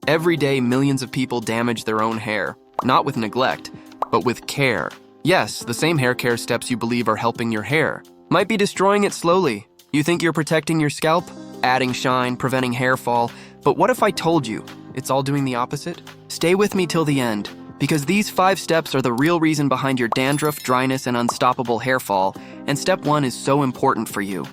Every day, millions of people damage their own hair, not with neglect, but with care. Yes, the same hair care steps you believe are helping your hair might be destroying it slowly. You think you're protecting your scalp, adding shine, preventing hair fall, but what if I told you it's all doing the opposite? Stay with me till the end, because these 5 steps are the real reason behind your dandruff, dryness, and unstoppable hair fall, and step 1 is so important for you.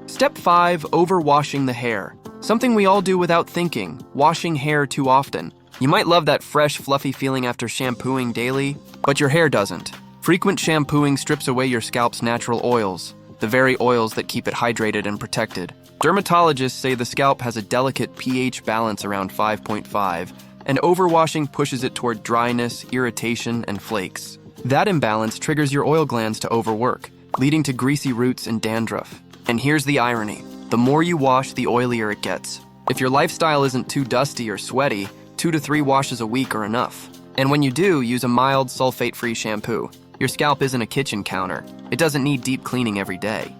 Step 5, overwashing the hair. Something we all do without thinking, washing hair too often. You might love that fresh, fluffy feeling after shampooing daily, but your hair doesn't. Frequent shampooing strips away your scalp's natural oils, the very oils that keep it hydrated and protected. Dermatologists say the scalp has a delicate pH balance around 5.5, and overwashing pushes it toward dryness, irritation, and flakes. That imbalance triggers your oil glands to overwork, leading to greasy roots and dandruff. And here's the irony. The more you wash, the oilier it gets. If your lifestyle isn't too dusty or sweaty, 2 to 3 washes a week are enough. And when you do, use a mild, sulfate-free shampoo. Your scalp isn't a kitchen counter. It doesn't need deep cleaning every day.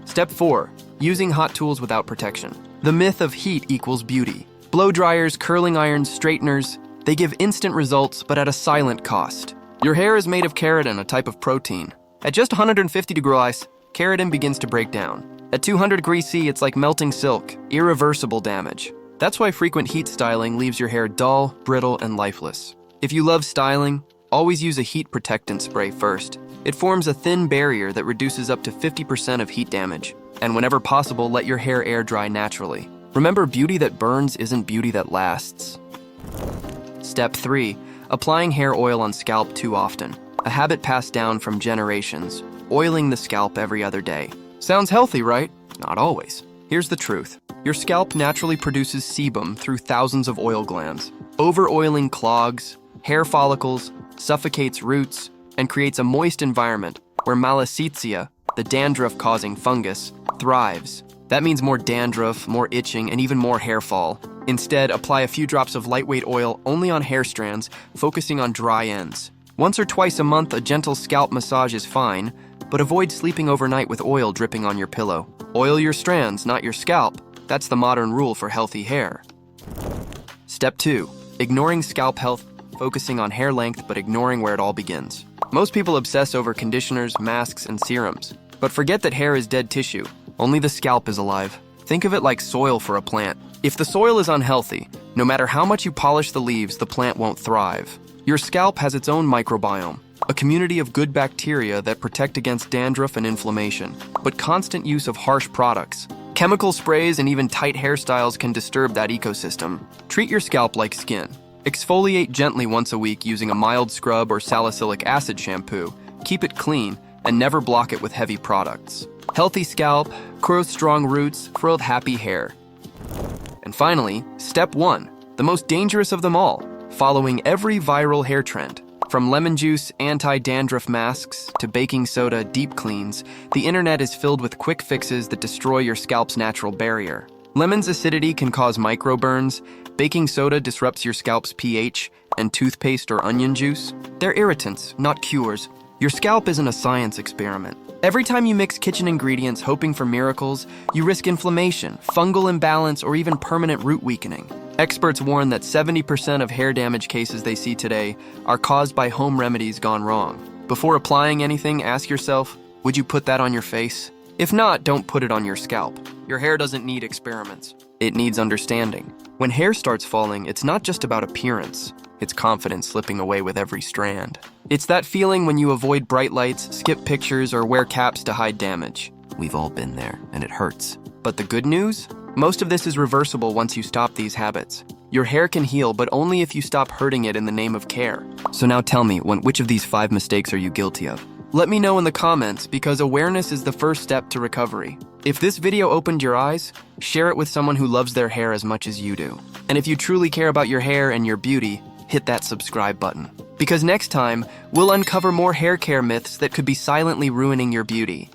Step 4. Using hot tools without protection. The myth of heat equals beauty. Blow dryers, curling irons, straighteners, they give instant results, but at a silent cost. Your hair is made of keratin, a type of protein. At just 150 degrees, keratin begins to break down. At 200 degrees C, it's like melting silk, irreversible damage. That's why frequent heat styling leaves your hair dull, brittle, and lifeless. If you love styling, always use a heat protectant spray first. It forms a thin barrier that reduces up to 50% of heat damage. And whenever possible, let your hair air dry naturally. Remember, beauty that burns isn't beauty that lasts. Step 3. Applying hair oil on scalp too often. A habit passed down from generations, oiling the scalp every other day. Sounds healthy, right? Not always. Here's the truth. Your scalp naturally produces sebum through thousands of oil glands. Over-oiling clogs hair follicles, suffocates roots, and creates a moist environment where malassezia, the dandruff-causing fungus, thrives. That means more dandruff, more itching, and even more hair fall. Instead, apply a few drops of lightweight oil only on hair strands, focusing on dry ends. Once or twice a month, a gentle scalp massage is fine, but avoid sleeping overnight with oil dripping on your pillow. Oil your strands, not your scalp. That's the modern rule for healthy hair. Step 2. Ignoring scalp health, focusing on hair length but ignoring where it all begins. Most people obsess over conditioners, masks, and serums, but forget that hair is dead tissue. Only the scalp is alive. Think of it like soil for a plant. If the soil is unhealthy, no matter how much you polish the leaves, the plant won't thrive. Your scalp has its own microbiome, a community of good bacteria that protect against dandruff and inflammation. But constant use of harsh products, chemical sprays, and even tight hairstyles can disturb that ecosystem. Treat your scalp like skin. Exfoliate gently once a week using a mild scrub or salicylic acid shampoo. Keep it clean and never block it with heavy products. Healthy scalp, growth strong roots, frilled happy hair. And finally, step 1, the most dangerous of them all, following every viral hair trend. From lemon juice anti-dandruff masks to baking soda deep cleans, the internet is filled with quick fixes that destroy your scalp's natural barrier. Lemon's acidity can cause microburns, baking soda disrupts your scalp's pH, and toothpaste or onion juice, they're irritants, not cures. Your scalp isn't a science experiment. Every time you mix kitchen ingredients hoping for miracles, you risk inflammation, fungal imbalance, or even permanent root weakening. Experts warn that 70% of hair damage cases they see today are caused by home remedies gone wrong. Before applying anything, ask yourself, would you put that on your face? If not, don't put it on your scalp. Your hair doesn't need experiments. It needs understanding. When hair starts falling, it's not just about appearance. It's confidence slipping away with every strand. It's that feeling when you avoid bright lights, skip pictures, or wear caps to hide damage. We've all been there, and it hurts. But the good news? Most of this is reversible once you stop these habits. Your hair can heal, but only if you stop hurting it in the name of care. So now tell me, which of these 5 mistakes are you guilty of? Let me know in the comments, because awareness is the first step to recovery. If this video opened your eyes, share it with someone who loves their hair as much as you do. And if you truly care about your hair and your beauty, hit that subscribe button. Because next time, we'll uncover more hair care myths that could be silently ruining your beauty.